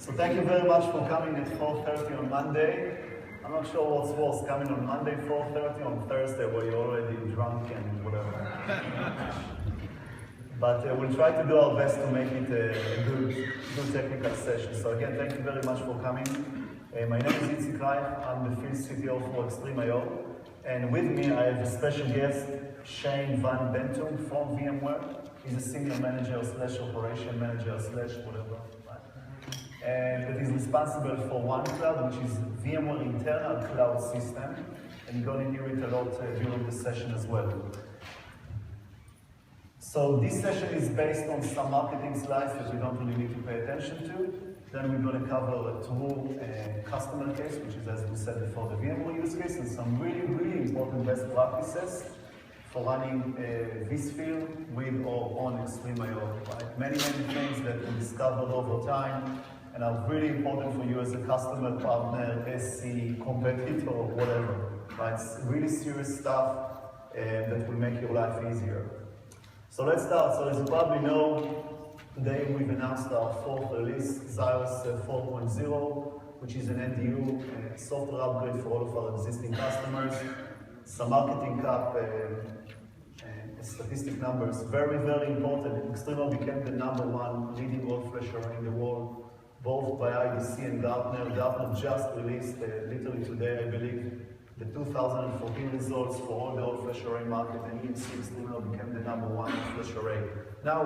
So thank you very much for coming at 4:30 on Monday. I'm not sure what's worse, coming on Monday 4:30 on Thursday where you're already drunk and whatever. But we'll try to do our best to make it a good technical session. So again, thank you very much for coming. My name is EMC XtremIO. I'm the field CTO for XtremIO. And with me, I have a special guest, Shane Van Bentum from VMware. He's a senior manager / operation manager / whatever. And that is responsible for OneCloud, which is VMware internal cloud system. And you're going to hear it a lot during the session as well. So this session is based on some marketing slides that we don't really need to pay attention to. Then we're going to cover a true customer case, which is, as we said before, the VMware use case, and some really important best practices for running vSphere with or on XtremIO. Right? Many things that we discovered over time and are really important for you as a customer, partner, SC, competitor, or whatever. Right? It's really serious stuff that will make your life easier. So let's start. So as you probably know, today we've announced our fourth release, Xaios 4.0, which is an NDU software upgrade for all of our existing customers. Some marketing cap, statistic numbers, very important. XtremIO became the #1 leading all-flash array in the world, both by IDC and Gartner. Gartner just released, literally today, I believe, the 2014 results for all the all-flash array market, and EMC XtremIO became the #1 flash array. Now,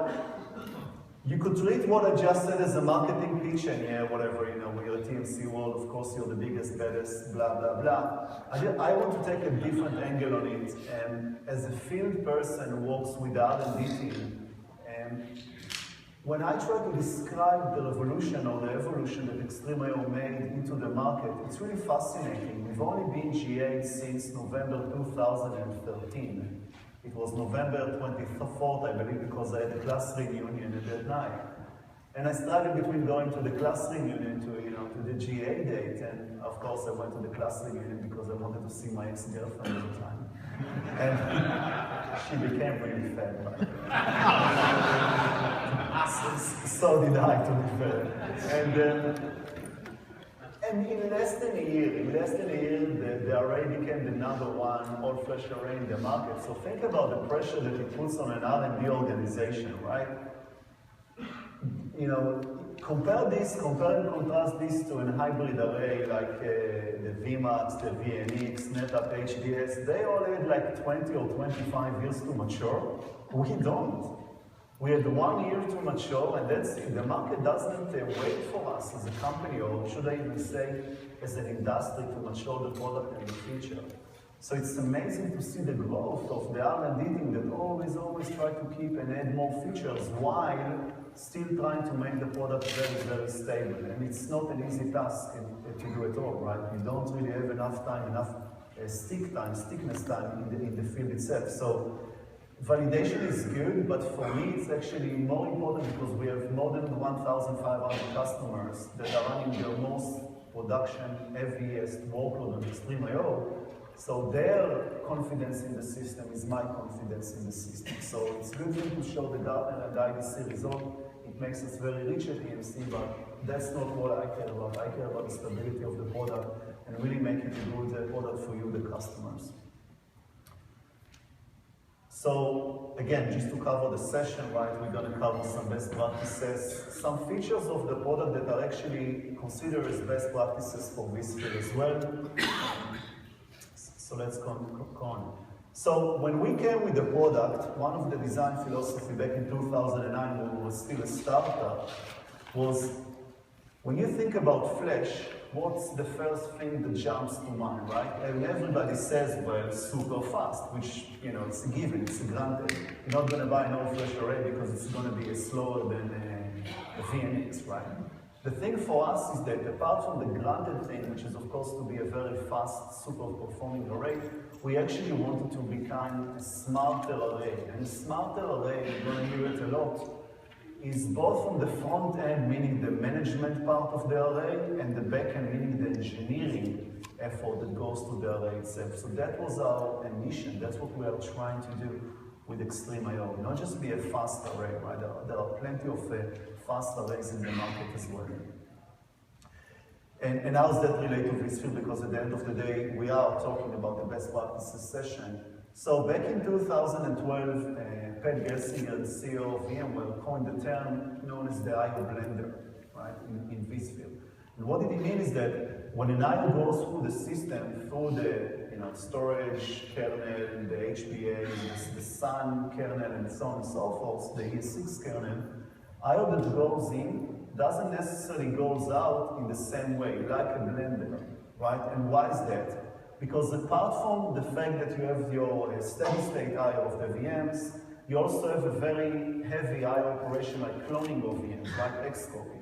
you could treat what I just said as a marketing pitch, and yeah, whatever, you know, we're at EMC World, of course you're the biggest, baddest, blah, blah, blah. I want to take a different angle on it, and as a field person who works with the R&D team, when I try to describe the revolution or the evolution that XtremIO made into the market, it's really fascinating. We've only been GA'd since November 2013. It was November 24th, I believe, because I had a class reunion at that night. And I struggled between going to the class reunion to the GA date, and of course I went to the class reunion because I wanted to see my ex-girlfriend at the time. And she became really fat, right? So did I, to be fair. And in less than a year, the array became the #1 all-flash array in the market. So think about the pressure that it puts on an R&D organization, right? You know, compare and contrast this to a hybrid array like the VMAX, the VNX, NetApp, HDS. They all had like 20 or 25 years to mature. We don't. We had 1 year to mature, and that's it. The market doesn't wait for us as a company, or should I even say, as an industry, to mature the product in the future. So it's amazing to see the growth of the R&D team that always try to keep and add more features while still trying to make the product very stable. And it's not an easy task to do at all, right? You don't really have enough time, enough stickness time in the field itself. So validation is good, but for me it's actually more important because we have more than 1,500 customers that are running their most production heaviest workload on XtremIO. So their confidence in the system is my confidence in the system. So it's good thing to show the Gartner and the IDC result. It makes us very rich at EMC, but that's not what I care about. I care about the stability of the product and really making a good product for you, the customers. So again, just to cover the session, right, we're going to cover some best practices, some features of the product that are actually considered as best practices for vSphere as well. So let's go on. So when we came with the product, one of the design philosophy back in 2009, when we were still a startup, was when you think about flash, what's the first thing that jumps to mind, right? And everybody says, well, super fast, which, you know, it's a given, it's a granted. You're not going to buy an all-flash array because it's going to be slower than the VNX, right? The thing for us is that apart from the granted thing, which is of course to be a very fast, super performing array, we actually wanted to become a smarter array. And a smarter array, you're going to hear it a lot, is both on the front end, meaning the management part of the array, and the back end, meaning the engineering effort that goes to the array itself. So that was our mission. That's what we are trying to do with XtremIO. Not just be a fast array, right? There are plenty of fast arrays in the market as well. And how does that relate to vSphere? Because at the end of the day, we are talking about the best practices session. So back in 2012, Pat Gelsinger, the CEO of VMware, coined the term known as the I/O blender, right, in vSphere. And what it means is that when an I/O goes through the system, through the storage kernel, the HBA, the Sun kernel, and so on and so forth, the ES6 kernel, I/O that goes in doesn't necessarily goes out in the same way, like a blender, right? And why is that? Because apart from the fact that you have your steady state I/O of the VMs, you also have a very heavy I/O operation like cloning of VMs, like Xcopy.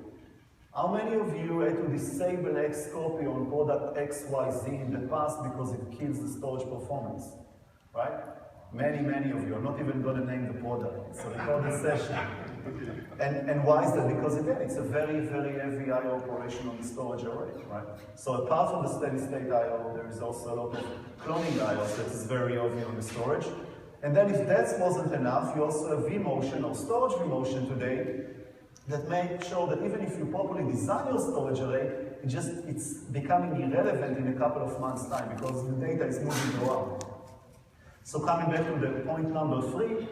How many of you had to disable Xcopy on product XYZ in the past because it kills the storage performance, right? Many, many of you. I'm not even going to name the product. It's a recorded session. And why is that? Because again, it's a very, very heavy I/O operation on the storage array, right? So apart from the steady state I/O, there is also a lot of cloning I/O that is very obvious on the storage. And then if that wasn't enough, you also have vMotion or storage vMotion today that make sure that even if you properly design your storage array, it's becoming irrelevant in a couple of months' time because the data is moving around. So coming back to the point number 3,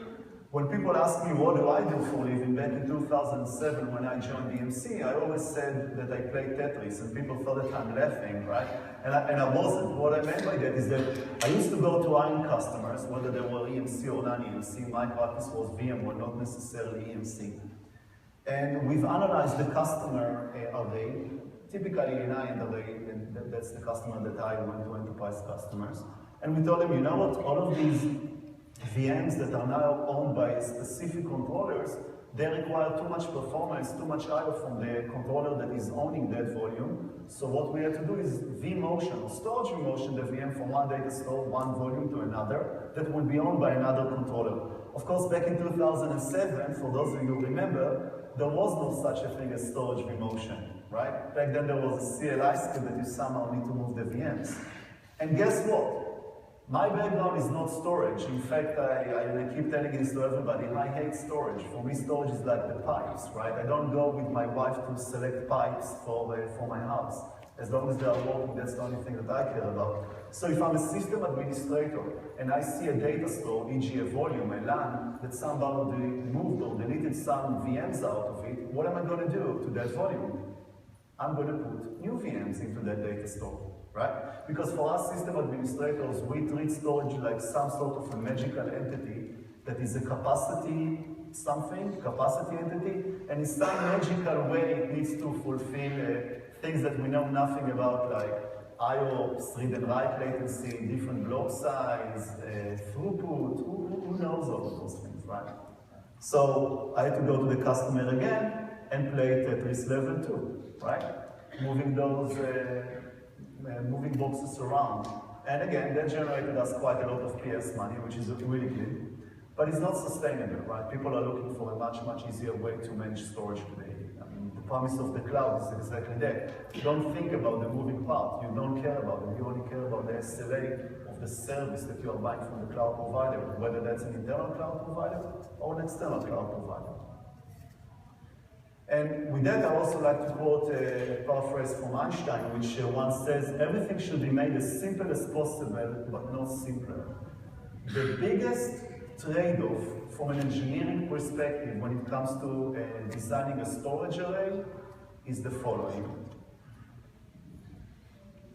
when people ask me what do I do for a living, back in 2007 when I joined EMC, I always said that I played Tetris, and people thought that I'm laughing, right? And I wasn't. What I meant by that is that I used to go to iron customers, whether they were EMC or non-EMC. My practice was VMware, not necessarily EMC. And we've analyzed the customer array, typically an high-end array, and that's the customer that I went to, enterprise customers. And we told them, you know what, all of these VMs that are now owned by specific controllers, they require too much performance, too much I/O from the controller that is owning that volume. So what we had to do is vMotion, or storage vMotion, the VM from one data store, one volume to another, that would be owned by another controller. Of course, back in 2007, for those of you who remember, there was no such a thing as storage vMotion, right? Back then there was a CLI skill that you somehow need to move the VMs. And guess what? My background is not storage. In fact, I keep telling this to everybody, I hate storage. For me, storage is like the pipes, right? I don't go with my wife to select pipes for my house. As long as they are working, that's the only thing that I care about. So if I'm a system administrator and I see a data store, e.g. a volume, a LAN, that somebody moved or deleted some VMs out of it, what am I going to do to that volume? I'm going to put new VMs into that data store, right? Because for us system administrators, we treat storage like some sort of a magical entity that is a capacity entity, and in some magical way it needs to fulfill things that we know nothing about, like I/O, read and write latency, different block size, throughput, who knows all of those things, right? So I had to go to the customer again and play Tetris level 2, right? Moving those moving boxes around. And again, that generated us quite a lot of PS money, which is really good. But it's not sustainable, right? People are looking for a much, much easier way to manage storage today. I mean, the promise of the cloud is exactly that. You don't think about the moving part. You don't care about it. You only care about the SLA of the service that you are buying from the cloud provider, whether that's an internal cloud provider or an external cloud provider. And with that, I also like to quote a paraphrase from Einstein, which once says, everything should be made as simple as possible, but not simpler. The biggest trade-off from an engineering perspective when it comes to designing a storage array is the following.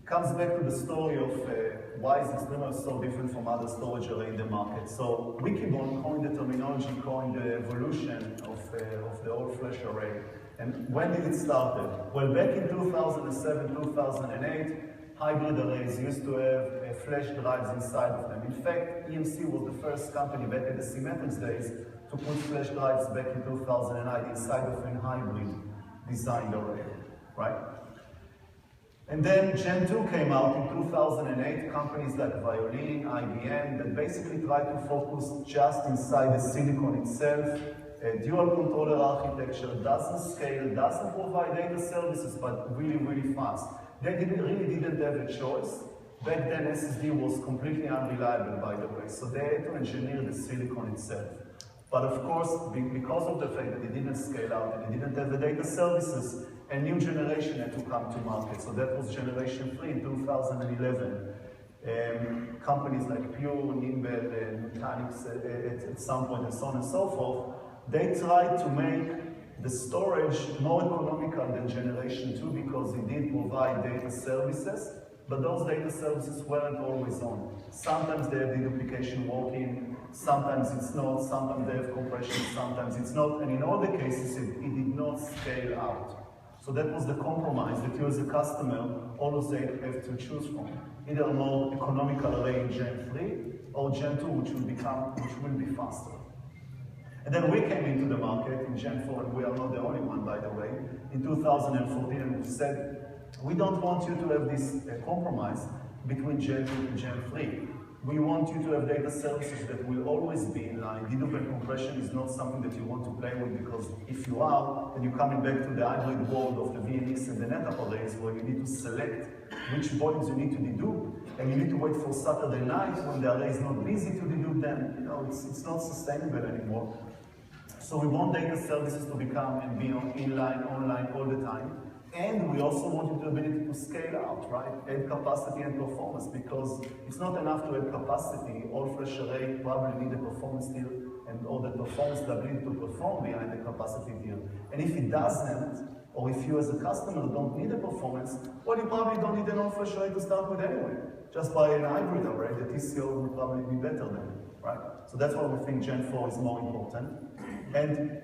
Comes back to the story of why is XtremIO so different from other storage array in the market. So Wikibon coined the terminology, coined the evolution of the all-flash array. And when did it start? Well, back in 2007, 2008, hybrid arrays used to have flash drives inside of them. In fact, EMC was the first company back in the Symmetrics days to put flash drives back in 2009 inside of a hybrid designed array, right? And then Gen 2 came out in 2008, companies like Violin, IBM, that basically tried to focus just inside the silicon itself. A dual controller architecture, doesn't scale, doesn't provide data services, but really, really fast. They really didn't have a choice. Back then, SSD was completely unreliable, by the way, so they had to engineer the silicon itself. But of course, because of the fact that it didn't scale out and it didn't have the data services, a new generation had to come to market. So that was generation 3 in 2011. Companies like Pure, Nimble, Nutanix at some point, and so on and so forth, they tried to make the storage more economical than generation 2 because it did provide data services, but those data services weren't always on. Sometimes they have deduplication working, sometimes it's not, sometimes they have compression, sometimes it's not, and in all the cases it did not scale out. So that was the compromise that you as a customer always have to choose from. Either a more economical array in Gen 3 or Gen 2, which will be faster. And then we came into the market in Gen 4, and we are not the only one, by the way, in 2014, and we said, we don't want you to have this compromise between Gen 2 and Gen 3. We want you to have data services that will always be in line. Dedupe and compression is not something that you want to play with, because if you are, then you're coming back to the hybrid world of the VNX and the NetApp arrays, where you need to select which volumes you need to dedupe, and you need to wait for Saturday night when the array is not busy to dedupe them. You know, it's not sustainable anymore. So we want data services to become and be inline, online all the time. And we also want you the ability to scale out, right? Add capacity and performance, because it's not enough to add capacity. All-flash array probably need a performance tier, and all the performance, the ability to perform behind the capacity tier. And if it doesn't, or if you as a customer don't need a performance, well, you probably don't need an all-flash array to start with anyway. Just buy an hybrid array, the TCO will probably be better than it, right? So that's why we think Gen 4 is more important. And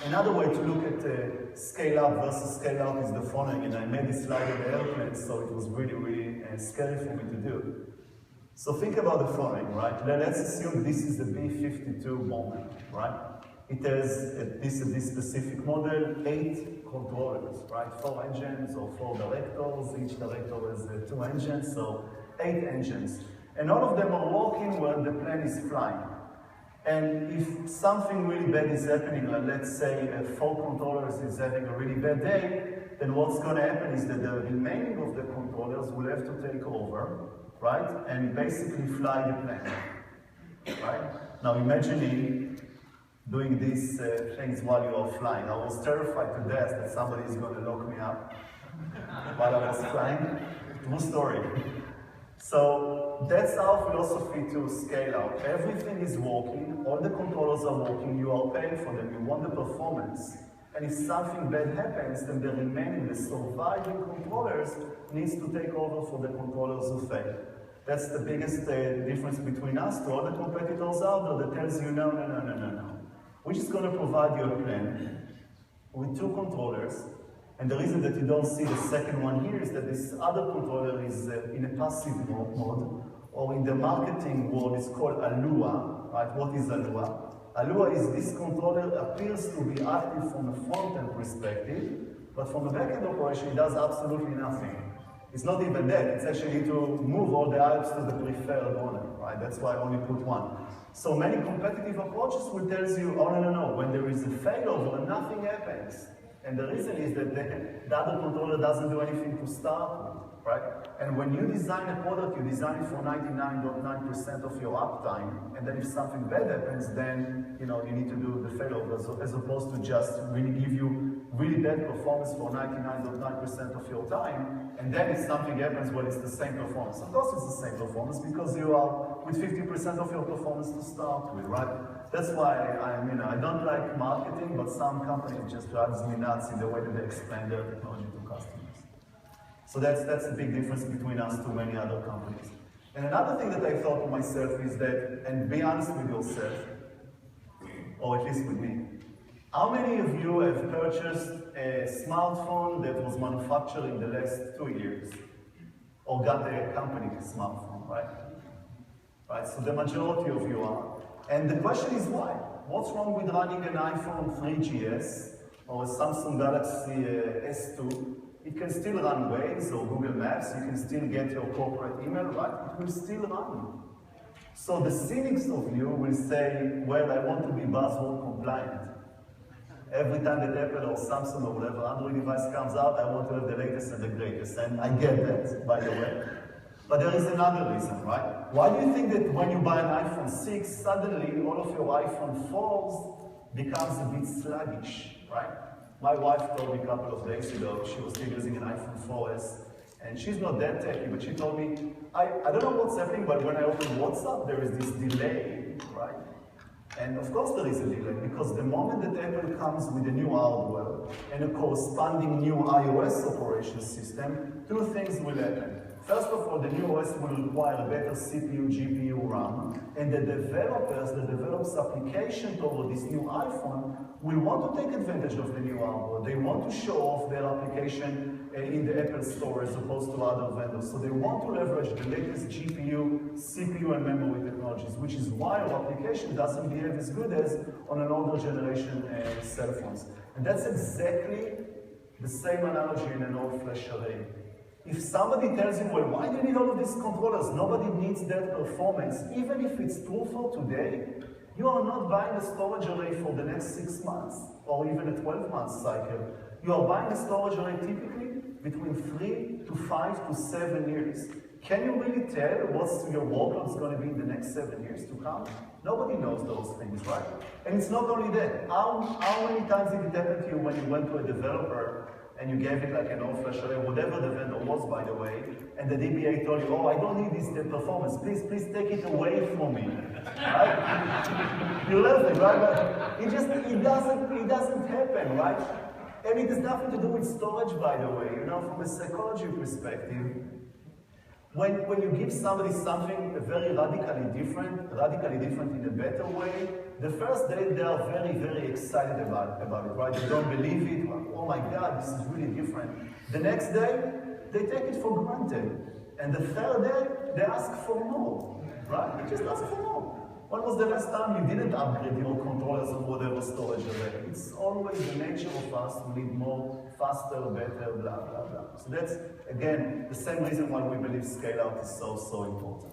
another way to look at scale up versus scale out is the following, and I made this slide on the airplane, so it was really, really scary for me to do. So think about the following, right? Let's assume this is the B-52 bomber, right? It has, this specific model, 8 controllers, right? 4 engines or 4 directors. Each director has 2 engines, so 8 engines. And all of them are working when the plane is flying. And if something really bad is happening, like let's say 4 controllers is having a really bad day, then what's going to happen is that the remaining of the controllers will have to take over, right? And basically fly the plane, right? Now imagining doing these things while you are flying. I was terrified to death that somebody is going to lock me up while I was flying. True story. So that's our philosophy to scale out. Everything is working, all the controllers are working, you are paying for them, you want the performance. And if something bad happens, then the remaining, the surviving controllers needs to take over for the controllers who fail. That's the biggest difference between us to all the competitors out there that tells you, no. We're just going to provide you a plan with 2 controllers. And the reason that you don't see the second one here is that this other controller is in a passive mode, or in the marketing world it's called Alua, right? What is Alua? Alua is this controller appears to be active from a front-end perspective, but from a back-end operation it does absolutely nothing. It's not even that, it's actually to move all the IOPS to the preferred owner, right? That's why I only put 1. So many competitive approaches will tell you, oh no, when there is a failover, nothing happens. And the reason is that the other controller doesn't do anything to start with, right? And when you design a product, you design it for 99.9% of your uptime, and then if something bad happens, then you need to do the failover, as opposed to just really give you really bad performance for 99.9% of your time, and then if something happens, well, it's the same performance. Of course it's the same performance, because you are with 50% of your performance to start with, right? That's why I don't like marketing, but some companies just drives me nuts in the way that they explain their technology to customers. So that's a big difference between us to many other companies. And another thing that I thought to myself is that, and be honest with yourself, or at least with me, how many of you have purchased a smartphone that was manufactured in the last 2 years? Or got a company smartphone, right? Right, so the majority of you are. And the question is why? What's wrong with running an iPhone 3GS or a Samsung Galaxy S2? It can still run Waze or Google Maps, you can still get your corporate email, right? It will still run. So the cynics of you will say, well, I want to be buzzword compliant. Every time that Apple or Samsung or whatever Android device comes out, I want to have the latest and the greatest. And I get that, by the way. But there is another reason, right? Why do you think that when you buy an iPhone 6, suddenly all of your iPhone 4s becomes a bit sluggish, right? My wife told me a couple of days ago, she was still using an iPhone 4S, and she's not that techy, but she told me, I don't know what's happening, but when I open WhatsApp, there is this delay, right? And of course there is a delay, because the moment that Apple comes with a new hardware and a corresponding new iOS operation system, two things will happen. First of all, the new OS will require a better CPU, GPU, RAM, and the developers that develops application toward this new iPhone will want to take advantage of the new hardware. They want to show off their application in the Apple Store as opposed to other vendors. So they want to leverage the latest GPU, CPU, and memory technologies, which is why our application doesn't behave as good as on an older generation cell phones. And that's exactly the same analogy in an old flash array. If somebody tells you, well, why do you need all of these controllers? Nobody needs that performance. Even if it's true for today, you are not buying a storage array for the next 6 months or even a 12-month cycle. You are buying a storage array typically between 3 to 5 to 7 years. Can you really tell what's your workload going to be in the next 7 years to come? Nobody knows those things, right? And it's not only that. How many times did it happen to you when you went to a developer and you gave it like an old flash array, whatever the vendor was, by the way, and the DBA told you, oh, I don't need this performance, please take it away from me, right? You're laughing, right? But it doesn't happen, right? And it has nothing to do with storage, by the way, from a psychology perspective. When you give somebody something very radically different in a better way, the first day they are very, very excited about it, right? They don't believe it, like, oh my God, this is really different. The next day, they take it for granted. And the third day, they ask for more, right? They just ask for more. When was the last time you didn't upgrade your controllers or whatever storage array? It's always the nature of us, we need more, faster, better, blah, blah, blah. So that's, again, the same reason why we believe scale-out is so, so important.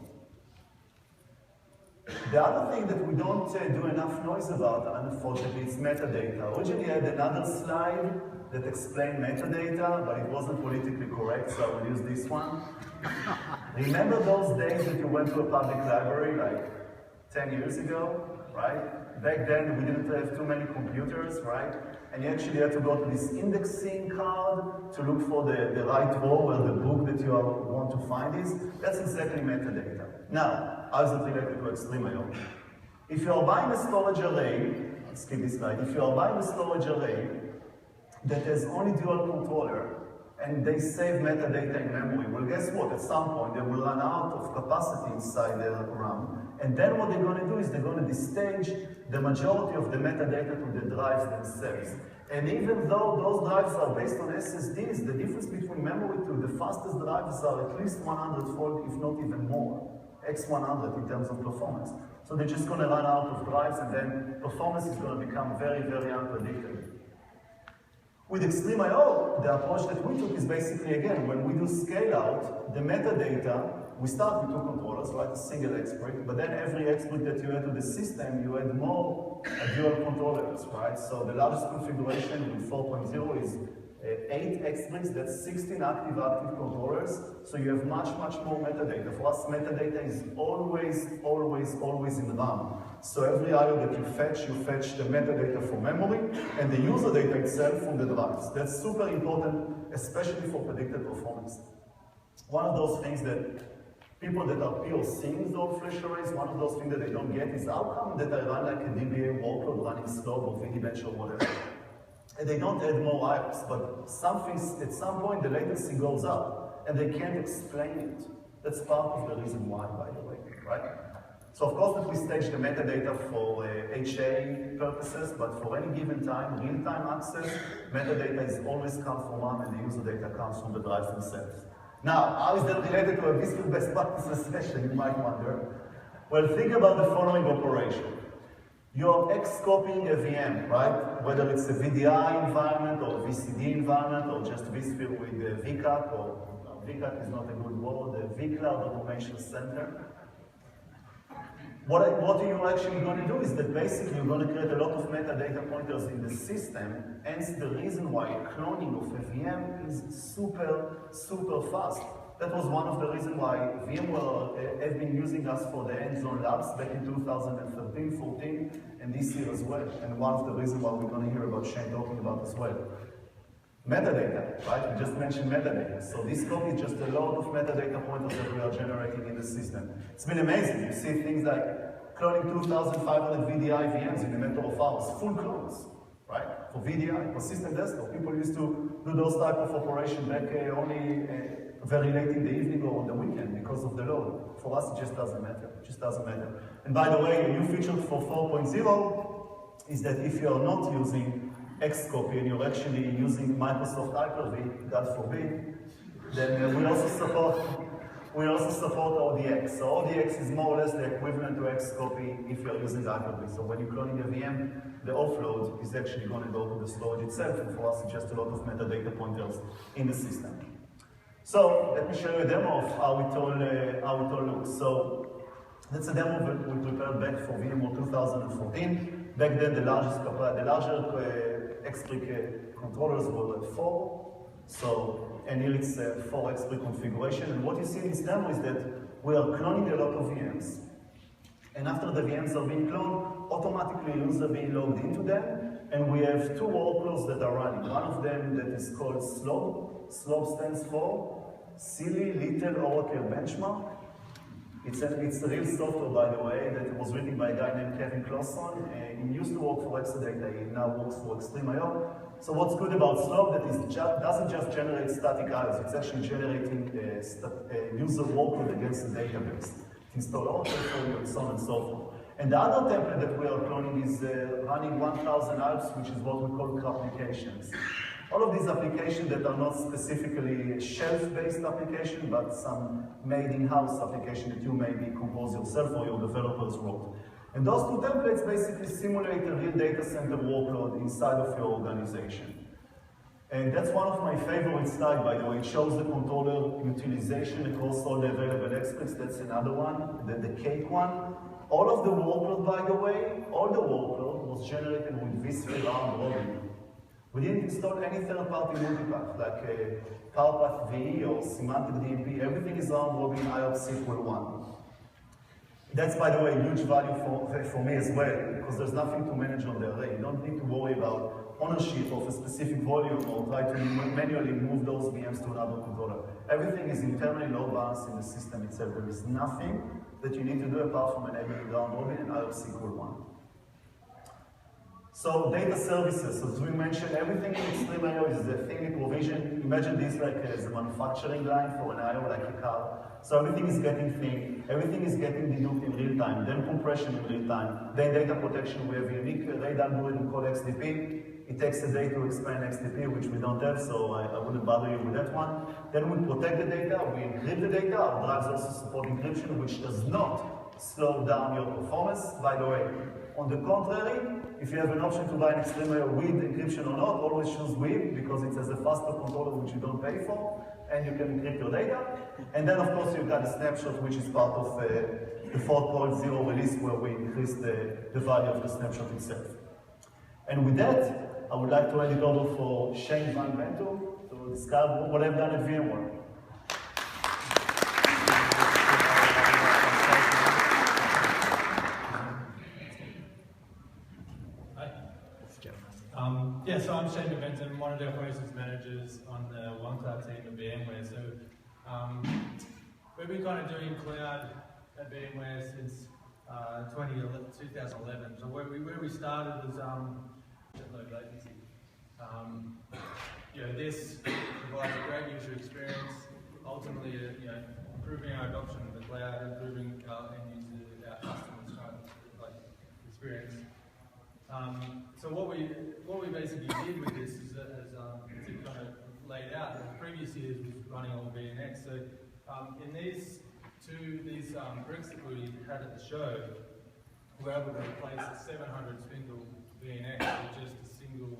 The other thing that we don't do enough noise about, unfortunately, is metadata. Originally, I had another slide that explained metadata, but it wasn't politically correct, so I will use this one. Remember those days that you went to a public library, like 10 years ago, right? Back then, we didn't have too many computers, right? And you actually had to go to this indexing card to look for the right row where the book that you want to find is. That's exactly metadata. Now, how is it related to XtremIO? If you are buying a storage array, let's skip this slide. If you are buying a storage array that has only dual controller, and they save metadata in memory, well, guess what? At some point, they will run out of capacity inside their RAM, and then what they're going to do is they're going to destage the majority of the metadata to the drives themselves. And even though those drives are based on SSDs, the difference between memory to the fastest drives are at least 100-fold, if not even more, x100 in terms of performance. So they're just going to run out of drives, and then performance is going to become very, very unpredictable. With XtremIO, the approach that we took is basically, again, when we do scale out, the metadata, we start with 2 controllers, right, a single exploit, but then every exploit that you add to the system, you add more dual controllers, right? So the largest configuration with 4.0 is 8 exploits, that's 16 active controllers, so you have much, much more metadata. For us, metadata is always in RAM. So every IO that you fetch the metadata from memory and the user data itself from the drives. That's super important, especially for predicted performance. One of those things that people that are POCing those flash arrays, one of those things that they don't get is how come that I run like a DBA workload running slow or VDBench or whatever. And they don't add more IOs, but at some point the latency goes up and they can't explain it. That's part of the reason why, by the way, right? So of course that we stage the metadata for HA purposes, but for any given time, real-time access, metadata is always comes from RAM and the user data comes from the drives themselves. Now, how is that related to a Visual Best Practices session, you might wonder? Well, think about the following operation. You're X-copying a VM, right? Whether it's a VDI environment or a VCD environment or just vSphere with VCAP, or VCAP is not a good word, the vCloud Automation Center. What are you actually going to do is that basically you're going to create a lot of metadata pointers in the system, hence the reason why cloning of a VM is super, super fast. That was one of the reasons why VMware have been using us for the hands-on labs back in 2013, 14, and this year as well. And one of the reasons why we're going to hear about Shane talking about as well. Metadata, right? We just mentioned metadata. So this scope is just a lot of metadata pointers that we are generating in the system. It's been amazing. You see things like cloning 2,500 VDI VMs in a matter of hours, full clones, right? For VDI, persistent desktop. People used to do those type of operation back only very late in the evening or on the weekend because of the load. For us, it just doesn't matter. It just doesn't matter. And by the way, a new feature for 4.0 is that if you are not using Xcopy and you're actually using Microsoft Hyper-V, God forbid, then we also support ODX. So ODX is more or less the equivalent to Xcopy if you're using Hyper-V. So when you're cloning a VM, the offload is actually going to go to the storage itself, and for us it's just a lot of metadata pointers in the system. So let me show you a demo of how it all looks. So that's a demo that we prepared back for VMware 2014. Back then the larger Xtreme controllers were at 4. So, and here it's 4 Xtreme configuration. And what you see in this demo is that we are cloning a lot of VMs. And after the VMs are being cloned, automatically users are being logged into them. And we have 2 workloads that are running. One of them that is called SLOB. SLOB stands for Silly Little Oracle Benchmark. It's a real software, by the way, that was written by a guy named Kevin Clauson. He used to work for Exadata, he now works for ExtremIO. So what's good about SLOB that it doesn't just generate static IOs, it's actually generating user workload against the database. Install Oracle for you and so on and so forth. And the other template that we are cloning is running 1,000 apps, which is what we call applications. All of these applications that are not specifically shelf-based applications, but some made in-house application that you maybe compose yourself or your developers wrote. And those 2 templates basically simulate a real data center workload inside of your organization. And that's one of my favorite slides, by the way. It shows the controller utilization across all the available experts. That's another one, the cake one. All of the workload, by the way, all the workload was generated with vSphere round robin. We didn't install any third-party multipath, like PowerPath VE or Semantic DMP. Everything is round robin IOPS equal 1. That's, by the way, huge value for me as well, because there's nothing to manage on the array. You don't need to worry about ownership of a specific volume or try to manually move those VMs to another controller. Everything is internally load balanced in the system itself. There is nothing that you need to do apart from enabling round robin and IOPS equal 1. So data services, as we mentioned, everything in XtremIO is the thing we provision. Imagine this like as a manufacturing line for an IO, like a car. So everything is getting thin, everything is getting deduped in real time, then compression in real time, then data protection. We have a unique RAID algorithm called XDP. It takes a day to expand XDP, which we don't have, so I wouldn't bother you with that one. Then we protect the data, we encrypt the data. Our drives also support encryption, which does not slow down your performance. By the way, on the contrary, if you have an option to buy an XtremIO with encryption or not, always choose with, because it has a faster controller which you don't pay for, and you can encrypt your data. And then, of course, you've got a snapshot, which is part of the 4.0 release, where we increase the value of the snapshot itself. And with that, I would like to hand it over for Shane Van Bento to describe what I've done at VMware. Yeah, so I'm Shane Benton, I'm one of the operations managers on the OneCloud team at VMware. So we've been kind of doing cloud at VMware since 2011. So where we started was low latency. This provides a great user experience, ultimately improving our adoption of the cloud, improving our end user, our customers' kind of experience. So what we basically did with this is to kind of laid out. The previous years was running on VNX. So in these bricks that we had at the show, we were able to replace a 700 spindle VNX with just a single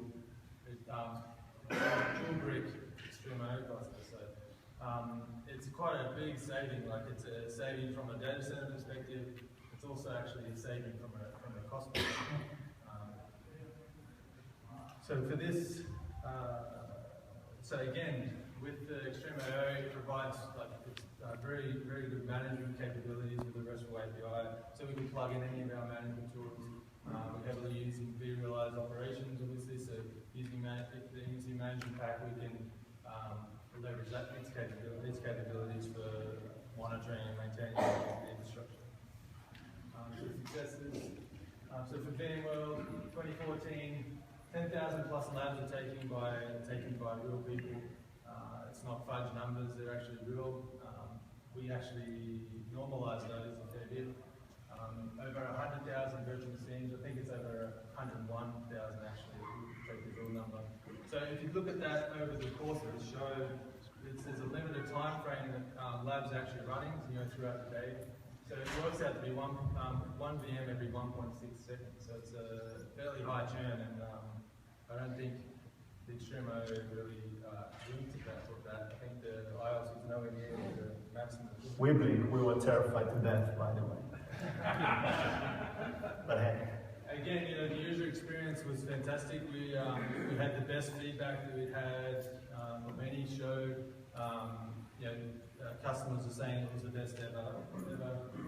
dual brick XtremIO cluster. So it's quite a big saving. Like it's a saving from a data center perspective. It's also actually a saving from a cost perspective. So for this, so again, with the XtremIO, it provides very, very good management capabilities with the RESTful API. So we can plug in any of our management tools. We're heavily using Virtualized Operations, obviously, so using the EMC management pack, we can leverage its capabilities for monitoring and maintaining the infrastructure. So successes. So for VMworld 2014, 10,000 plus labs are taken by real people. It's not fudge numbers; they're actually real. We actually normalize those a fair bit. Over 100,000 virtual machines. I think it's over 101,000 actually. If you take the real number. So if you look at that over the course of the show, there's a limited time frame that labs are actually running, throughout the day. So it works out to be one VM every 1.6 seconds. So it's a fairly high churn, and I don't think the XtremIO really linked to that. I think the IOS is nowhere near the maximum. We were terrified to death, by the way. But hey. Again, the user experience was fantastic. We had the best feedback that we'd had of any show. Customers are saying it was the best ever.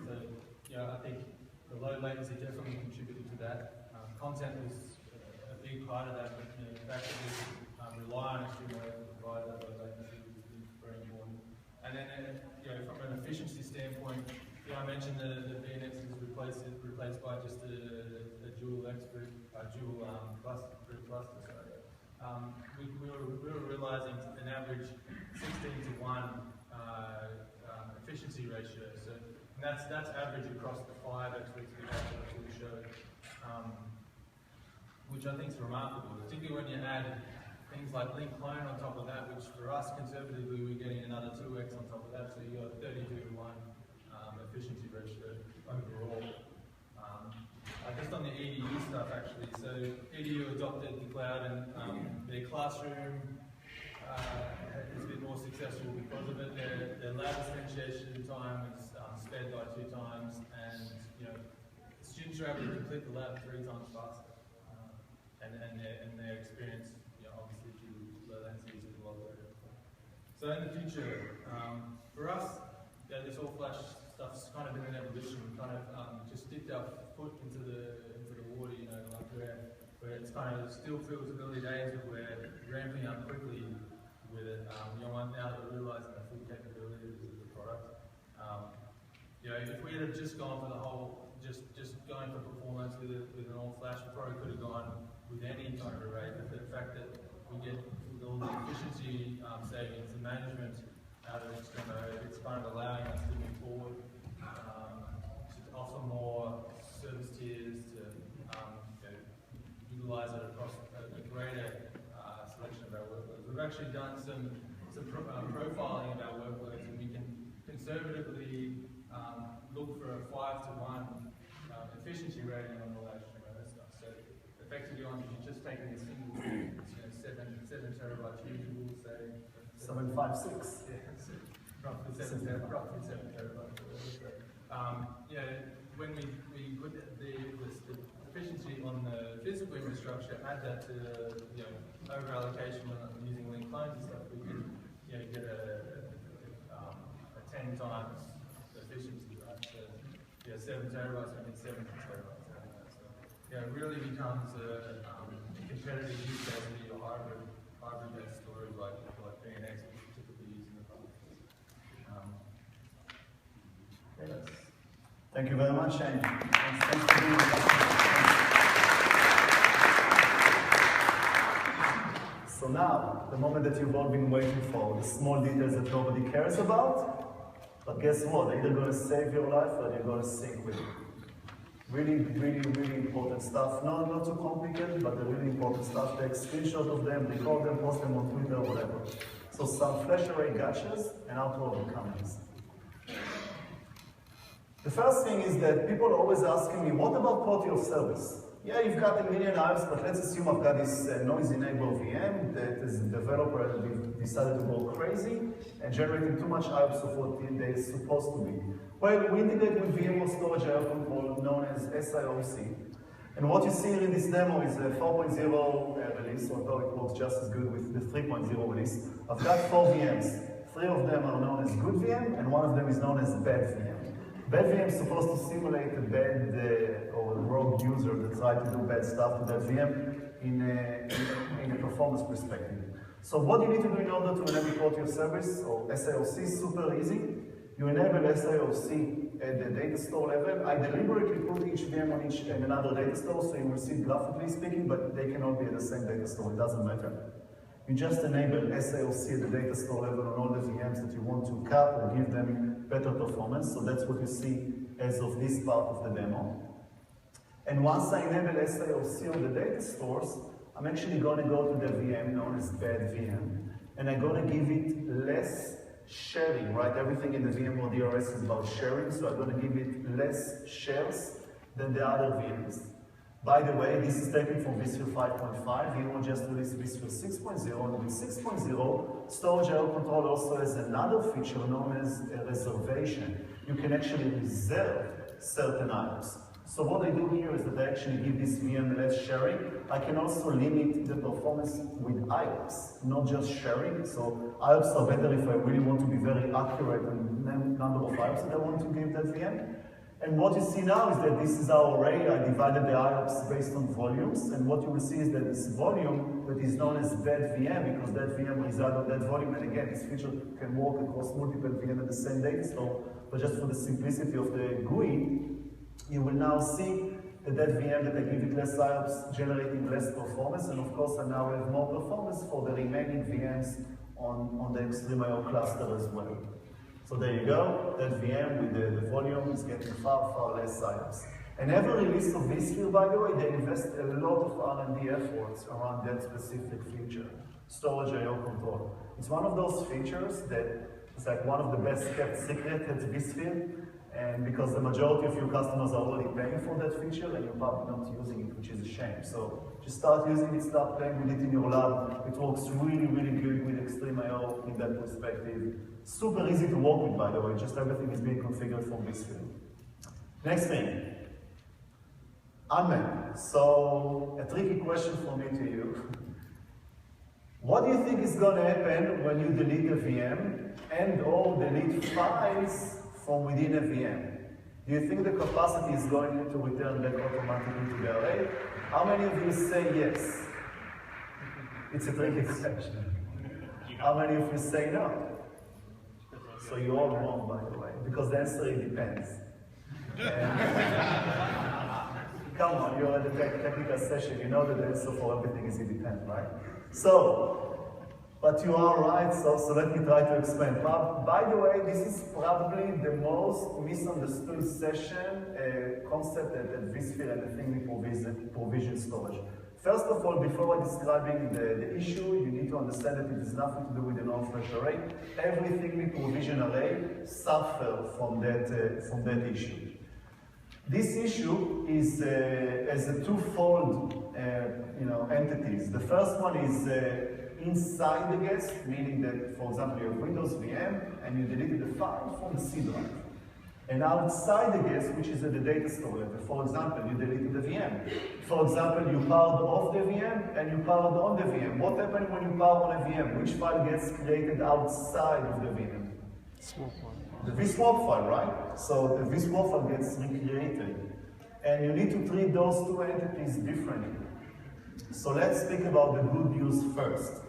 So, I think the low latency definitely contributed to that. Content was a big part of that, but the fact that we rely on XtremIO to provide that low latency is very important. And then, from an efficiency standpoint, I mentioned the VNX is replaced by just a dual cluster. We were realizing an average 16:1 efficiency ratio. So that's average across the 5 experts we have to the show, which I think is remarkable, particularly when you add things like link clone on top of that, which for us conservatively we're getting another 2x on top of that, so you got 32:1 efficiency ratio overall. Just on the EDU stuff actually, so EDU adopted the cloud and their classroom has been more successful because of it. Their lab instantiation time is sped by 2 times, and students are able to complete the lab 3 times faster. And their experience, obviously due to low latency, is a lot better. So in the future, for us, this all-flash stuff's kind of been an evolution. We kind of just dipped our foot into the water, where it's kind of still feels early days, but we're ramping up quickly with it. Now that we're realizing the full capabilities of the product. If we had just gone for the whole, just going for performance with an all-flash, we probably could have gone with any kind of array. But the fact that we get all the efficiency savings and management out of XtremIO, it's kind of allowing us to move forward, to offer more service tiers, to utilize it across a greater selection of our workloads. We've actually done some profiling of our workloads, and we can conservatively look for a 5:1 efficiency rating on all our XtremIO stuff. So effectively, if you're just taking a single, 7 terabytes usual, say 756. Roughly 7 terabytes. When we put the efficiency on the physical infrastructure, add that to over allocation using link clones and stuff, we can get a 10 times efficiency, right? So 7 terabytes, I mean 70 terabytes. So it really becomes a competitive use case when you hybrid-based storage like VNX, which we typically use in the product. Thank you very much, Shane. Thanks for being with us. So now, the moment that you've all been waiting for, the small details that nobody cares about, but guess what? They're either going to save your life or they're going to sink with it. Really, really, really important stuff. Not too complicated, but the really important stuff. Take screenshots of them, record them, post them on Twitter, whatever. So some flash array gotchas and how to overcome these. The first thing is that people are always asking me, what about quality of service? Yeah, you've got a million apps, but let's assume I've got this noise-enabled VM that is a developer that decided to go crazy and generating too much IOPS of what they're supposed to be. Well, we integrate with VMware Storage IO Control, known as SIOC, And what you see here in this demo is a 4.0 release, although it works just as good with the 3.0 release. I've got 4 VMs. 3 of them are known as good VM, and 1 of them is known as bad VM. Bad VM is supposed to simulate a bad or a rogue user that tried to do bad stuff to that VM in a performance perspective. So what you need to do in order to enable quality of service, or SAOC, is super easy. You enable SAOC at the data store level. I deliberately put each VM on in another data store, so you will see graphically speaking, but they cannot be at the same data store, it doesn't matter. You just enable SAOC at the data store level on all the VMs that you want to cap or give them better performance. So that's what you see as of this part of the demo. And once I enable SAOC on the data stores, I'm actually going to go to the VM known as bad VM, and I'm going to give it less sharing, right? Everything in the VMware DRS is about sharing, so I'm going to give it less shares than the other VMs. By the way, this is taken from vSphere 5.5. VMware just released vSphere 6.0, and with 6.0, Storage IO Control also has another feature known as a reservation. You can actually reserve certain items. So what I do here is that I actually give this VM less sharing. I can also limit the performance with IOPS, not just sharing. So IOPS are better if I really want to be very accurate on the number of IOPS that I want to give that VM. And what you see now is that this is our array. I divided the IOPS based on volumes. And what you will see is that this volume that is known as bad VM, because that VM resides on that volume. And again, this feature can work across multiple VMs at the same data store. But just for the simplicity of the GUI, you will now see that that VM that I give it less IOPS generating less performance, and of course I now have more performance for the remaining VMs on the XtremIO cluster as well. So there you go, that VM with the volume is getting far, far less IOPS. And every release of vSphere, by the way, they invest a lot of R&D efforts around that specific feature, Storage IO Control. It's one of those features that is like one of the best kept secret at vSphere. And because the majority of your customers are already paying for that feature and you're probably not using it, which is a shame. So just start using it, start playing with it in your lab. It works really, really good with XtremIO in that perspective. Super easy to work with, by the way, just everything is being configured from vSphere. Next thing, unmanned. So a tricky question from me to you. What do you think is going to happen when you delete a VM and or delete files from within a VM? Do you think the capacity is going to return back automatically to the array? How many of you say yes? It's a tricky question. How many of you say no? So you're all wrong, by the way, because the answer it depends. Come on, you're at the technical session, you know that the answer for everything is it depends, right? So, but you are right, so let me try to explain. By the way, this is probably the most misunderstood session concept at vSphere and the thing we provision storage. First of all, before describing the issue, you need to understand that it has nothing to do with an all-flash array. Everything we provision array suffers from that issue. This issue is as a twofold entities. The first one is inside the guest, meaning that, for example, you have Windows VM and you deleted the file from the C drive. And outside the guest, which is at the data store level, for example, you deleted the VM. For example, you powered off the VM and you powered on the VM. What happens when you power on a VM? Which file gets created outside of the VM? The vSwap file, right? So the vSwap file gets recreated. And you need to treat those two entities differently. So let's speak about the good news first.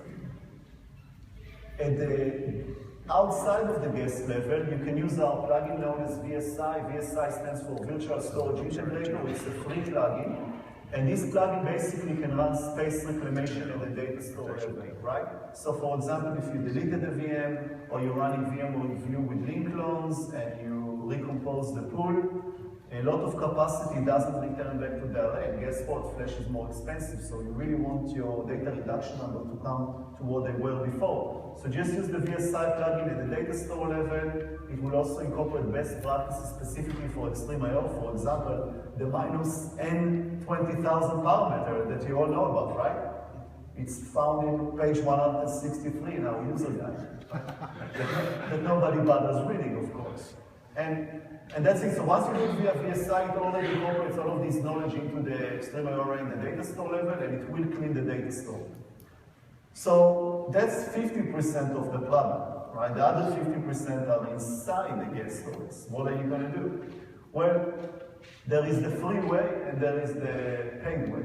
At the outside of the guest level, you can use our plugin known as VSI. VSI stands for Virtual Storage Integrator. It's a free plugin. And this plugin basically can run space reclamation at the data storage level, right? So for example, if you deleted a VM or you're running VMware Review with link clones and you recompose the pool, a lot of capacity doesn't return back to the array. And guess what? Flash is more expensive, so you really want your data reduction number to come to what they were before. So just use the VSI plugin at the data store level. It will also incorporate best practices specifically for XtremIO. For example, the -N20,000 parameter that you all know about, right? It's found in page 163 in our user guide. that nobody bothers reading, of course. And that's it. So once you do via VSI, it already incorporates all of this knowledge into the XtremIO array in the data store level, and it will clean the data store. So that's 50% of the problem, right? The other 50% are inside the guest stores. What are you going to do? Well, there is the free way and there is the paid way.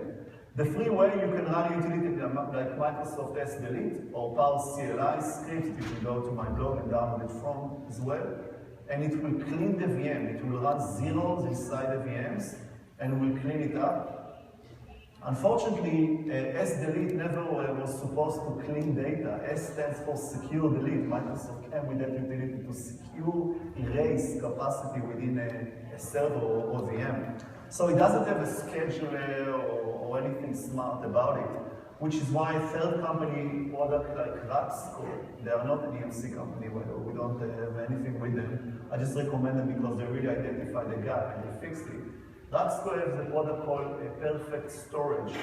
The free way, you can run a utility like Microsoft S-Delete or Parse CLI script. You can go to my blog and download it from as well. And it will clean the VM. It will run zeros inside the VMs and will clean it up. Unfortunately, S-Delete never was supposed to clean data. S stands for secure delete. Microsoft came with that utility to secure erase capacity within a server or VM. So it doesn't have a scheduler or anything smart about it, which is why a third company product like Rackscore, they are not an EMC company, we don't have anything with them. I just recommend them because they really identified the gap and they fixed it. Rackscore has a product called Perfect Storage.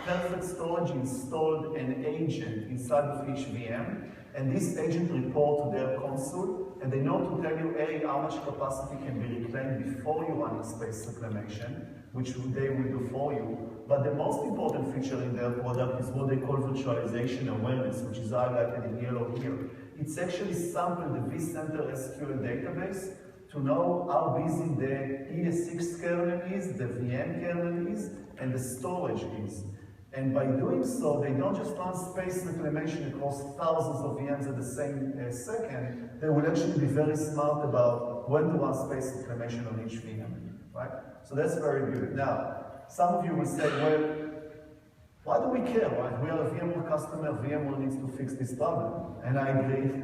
Perfect Storage installed an agent inside of each VM, and this agent reports to their console, and they know to tell you, A, how much capacity can be reclaimed before you run space reclamation, which they will do for you. But the most important feature in their product is what they call virtualization awareness, which is highlighted in yellow here. It's actually sampled the vCenter SQL database to know how busy the ESX kernel is, the VM kernel is, and the storage is. And by doing so, they don't just run space reclamation across thousands of VMs at the same second, they will actually be very smart about when to run space reclamation on each VM, right? So that's very good. Now, some of you will say, well, why do we care, right? We are a VMware customer, VMware needs to fix this problem. And I agree.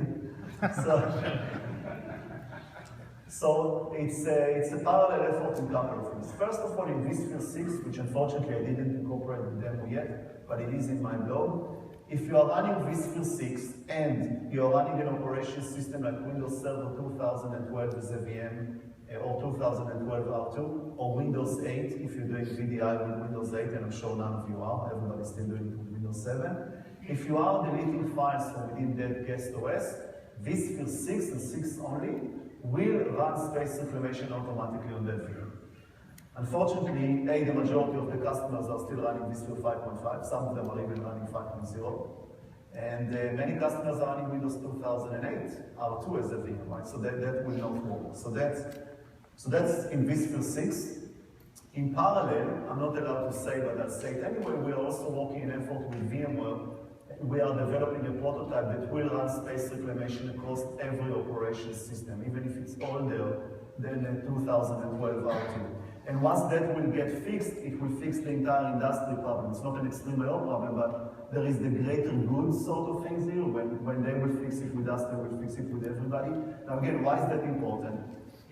So it's a parallel effort in a couple of things. First of all, in vSphere 6, which unfortunately I didn't incorporate the demo yet, but it is in my blog. If you are running vSphere 6 and you are running an operation system like Windows Server 2012 as a VM, or 2012 R2, or Windows 8 if you're doing VDI with Windows 8, and I'm sure none of you are, everybody's still doing it with Windows 7. If you are deleting files from within that guest OS, vSphere 6 and 6 only will run space reclamation automatically on that VM. Unfortunately, the majority of the customers are still running vSphere 5.5, some of them are even running 5.0. And many customers are running Windows 2008 R2 as a VM, right? So that will not work. So that's in vSphere 6. In parallel, I'm not allowed to say, but I'll say it anyway, we are also working in effort with VMware. We are developing a prototype that will run space reclamation across every operation system, even if it's older than 2012 R2. And once that will get fixed, it will fix the entire industry problem. It's not an XtremIO problem, but there is the greater good sort of things here. When they will fix it with us, they will fix it with everybody. Now again, why is that important?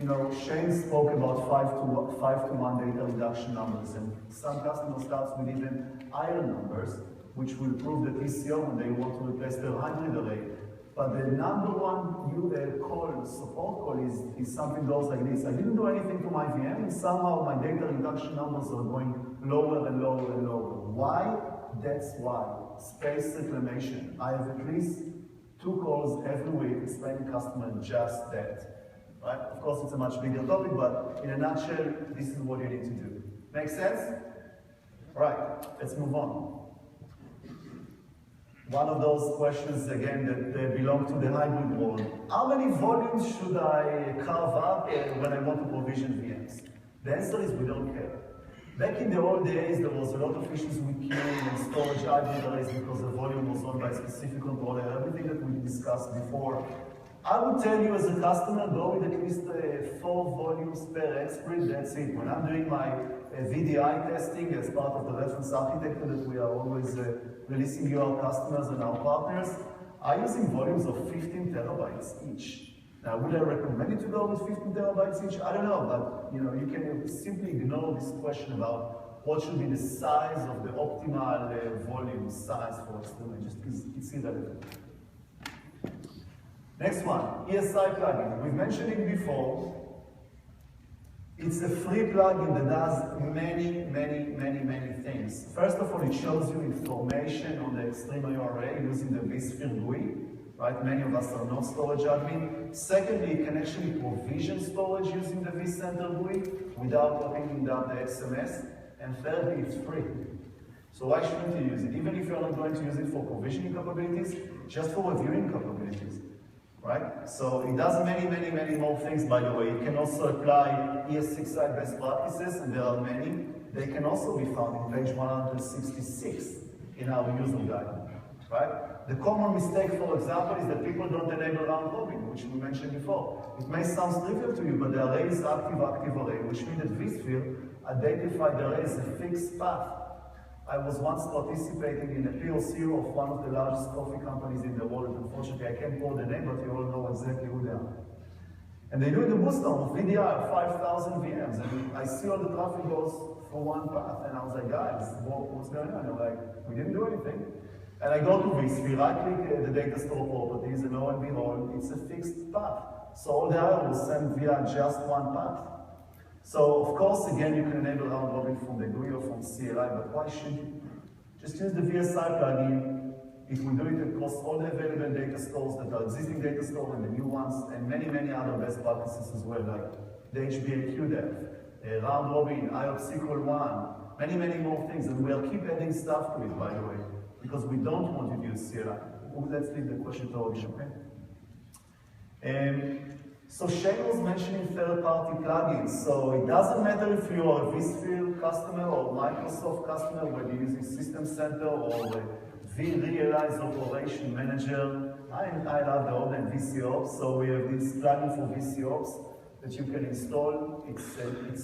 You know, Shane spoke about 5 to 1 data reduction numbers, and some customers start with even higher numbers, which will prove the TCO when they want to replace their hybrid array. But the number one support call is something goes like this. I didn't do anything to my VM, and somehow my data reduction numbers are going lower and lower and lower. Why? That's why. Space reclamation. I have at least 2 calls every week explaining customer just that. Right? Of course, it's a much bigger topic, but in a nutshell, this is what you need to do. Make sense? All right, let's move on. One of those questions, again, that belong to the hybrid world. How many volumes should I carve up when I want to provision VMs? The answer is we don't care. Back in the old days, there was a lot of issues with queuing and storage hybrid arrays because the volume was owned by a specific controller, everything that we discussed before. I would tell you as a customer, go with at least 4 volumes per expert, that's it. When I'm doing my VDI testing as part of the reference architecture that we are always releasing to our customers and our partners, I'm using volumes of 15 terabytes each. Now, would I recommend you to go with 15 terabytes each? I don't know, but you know, you can simply ignore this question about what should be the size of the optimal volume size for XtremIO. It's irrelevant. Next one, ESI plugin. We've mentioned it before. It's a free plugin that does many things. First of all, it shows you information on the XtremIO array using the vSphere GUI. right? Many of us are not storage admin. Secondly, it can actually provision storage using the vCenter GUI without opening down the XMS. And thirdly, it's free. So why shouldn't you use it? Even if you're not going to use it for provisioning capabilities, just for reviewing capabilities, right? So it does many more things, by the way. It can also apply ES6 side best practices, and there are many. They can also be found in page 166 in our user guide, right? The common mistake, for example, is that people don't enable round robin, which we mentioned before. It may sound trivial to you, but the array is active array, which means that vSphere identified the array as a fixed path. I was once participating in a POC of one of the largest coffee companies in the world. Unfortunately, I can't quote the name, but you all know exactly who they are. And they do the boost down of VDI of 5,000 VMs, and I see all the traffic goes for one path, and I was like, guys, what's going on? They're like, we didn't do anything. And I go to vSphere, right-click the data store properties, and lo and behold, it's a fixed path. So all the error was sent via just one path. So, of course, again, you can enable round robin from the GUI or from CLI, but why should you? Just use the VSI plugin. It will do it across all the available data stores that are existing data stores and the new ones, and many other best practices as well, like the HBAQ depth, round robin, IOPS SQL 1, many more things, and we'll keep adding stuff to it, by the way, because we don't want to use CLI. Let's leave the question to Audition, okay? So Shane was mentioning third-party plugins. So it doesn't matter if you are a vSphere customer or Microsoft customer, whether you're using System Center or vRealize Operation Manager. I love the old and VCOps. So we have this plugin for VCOps that you can install. It's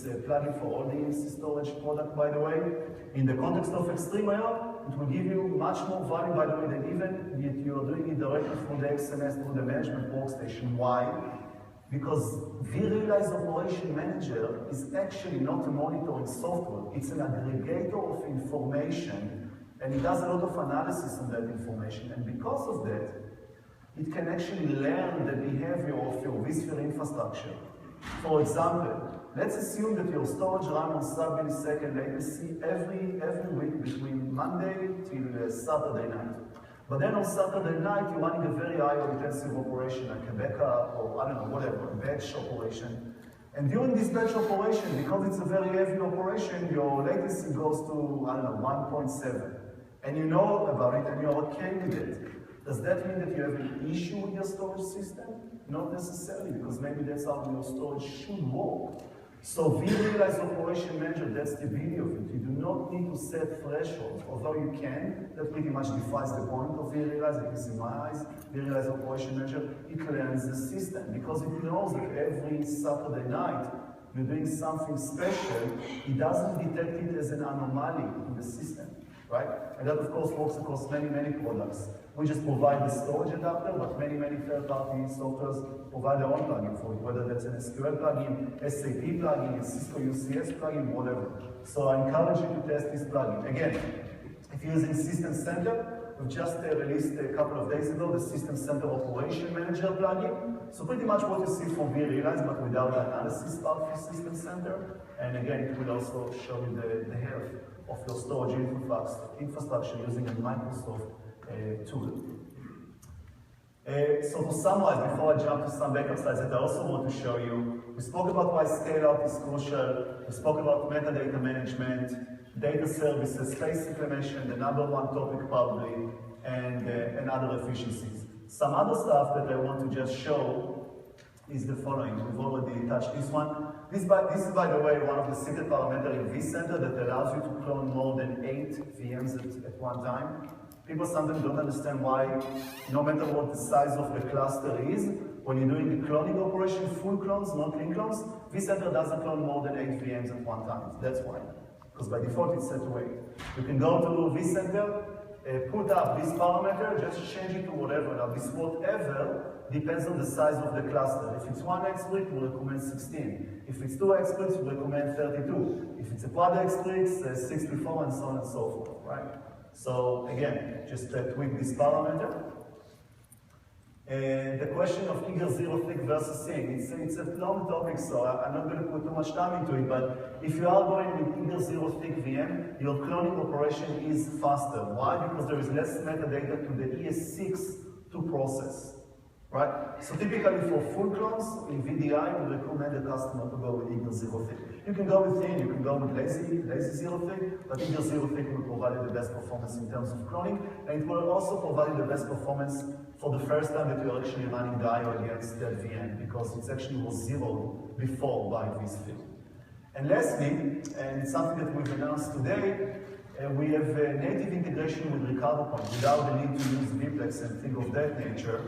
a plugin for all the EMC storage product, by the way. In the context of XtremIO, it will give you much more value, by the way, than even if you are doing it directly from the XMS through the management workstation. Why? Because vRealize Operation Manager is actually not a monitoring software. It's an aggregator of information, and it does a lot of analysis on that information. And because of that, it can actually learn the behavior of your vSphere infrastructure. For example, let's assume that your storage runs on sub-millisecond latency every week between Monday till Saturday night. But then on Saturday night, you're running a very IO-intensive operation, like a backup, or I don't know, whatever, a batch operation. And during this batch operation, because it's a very heavy operation, your latency goes to, I don't know, 1.7. And you know about it, and you're okay with it. Does that mean that you have an issue with your storage system? Not necessarily, because maybe that's how your storage should work. So vRealize Operation Manager, that's the beauty of it. You do not need to set thresholds, although you can. That pretty much defies the point of vRealize, at least in my eyes. vRealize Operation Manager, it cleans the system, because it knows that every Saturday night you're doing something special. It doesn't detect it as an anomaly in the system, right? And that, of course, works across many products. We just provide the storage adapter, but many third-party softwares provide their own plugin for it, whether that's an SQL plugin, SAP plugin, a Cisco UCS plugin, whatever. So I encourage you to test this plugin. Again, if you're using System Center, we've just released a couple of days ago the System Center Operation Manager plugin. So pretty much what you see from vRealize, but without the analysis part for System Center. And again, it will also show you the health of your storage infrastructure using a Microsoft tool. So to summarize, before I jump to some backup slides that I also want to show you, we spoke about why scale-out is crucial, we spoke about metadata management, data services, space implementation, the number one topic probably, and other efficiencies. Some other stuff that I want to just show is the following. We've already touched this one. This is, by the way, one of the secret parameters in vCenter that allows you to clone more than 8 VMs at one time. People sometimes don't understand why, no matter what the size of the cluster is, when you're doing the cloning operation, full clones, not link clones, vCenter doesn't clone more than 8 VMs at one time. That's why. Because by default, it's set to 8. You can go to vCenter, put up this parameter, just change it to whatever. Now, this whatever depends on the size of the cluster. If it's 1 exploit, we recommend 16. If it's 2 exploits, we recommend 32. If it's a quad exploit, 64, and so on and so forth, right? So again, just tweak this parameter. The question of eager zero thick versus sync, it's a long topic, so I'm not going to put too much time into it, but if you are going with eager zero thick VM, your cloning operation is faster. Why? Because there is less metadata to the ES6 to process, right? So typically for full clones in VDI, we recommend the customer to go with Eagle Zero Fig. You can go with thin, you can go with lazy Zero Fig, but Eagle Zero Fig will provide you the best performance in terms of cloning, and it will also provide you the best performance for the first time that you're actually running the IO against that VM, because it actually was zeroed before by this field. And lastly, and it's something that we've announced today, we have a native integration with Recover Point without the need to use Vplex and things of that nature.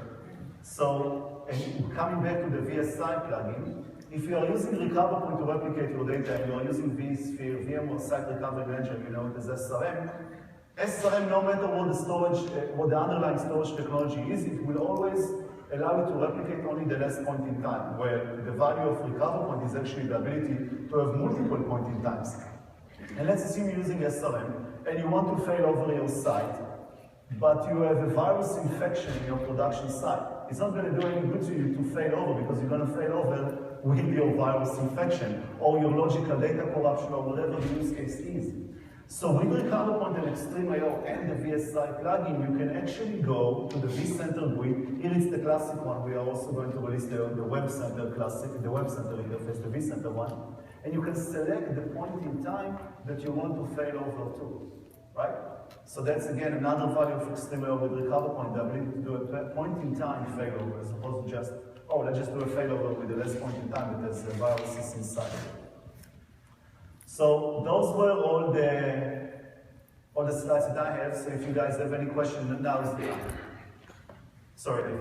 So, and coming back to the VSI plugin, if you are using Recover Point to replicate your data and you are using vSphere, VMware Site Recovery Engine, you know it as SRM, no matter what the storage, what the underlying storage technology is, it will always allow you to replicate only the last point in time, where the value of Recover Point is actually the ability to have multiple point in times. And let's assume you're using SRM and you want to fail over your site, but you have a virus infection in your production site. It's not going to do any good to you to fail over, because you're going to fail over with your virus infection or your logical data corruption or whatever the use case is. So with Recover Point and XtremIO and the VSI plugin, you can actually go to the vCenter GUI. Here it's the classic one. We are also going to release the Web Center classic, the Web Center interface, the vCenter one. And you can select the point in time that you want to fail over to, right? So that's again another value of XtremIO with Recover Point, the ability to do a point in time failover, as opposed to just, oh, let's just do a failover with the last point in time that has viruses inside. So those were all the slides that I have. So if you guys have any questions, now is the time. Sorry.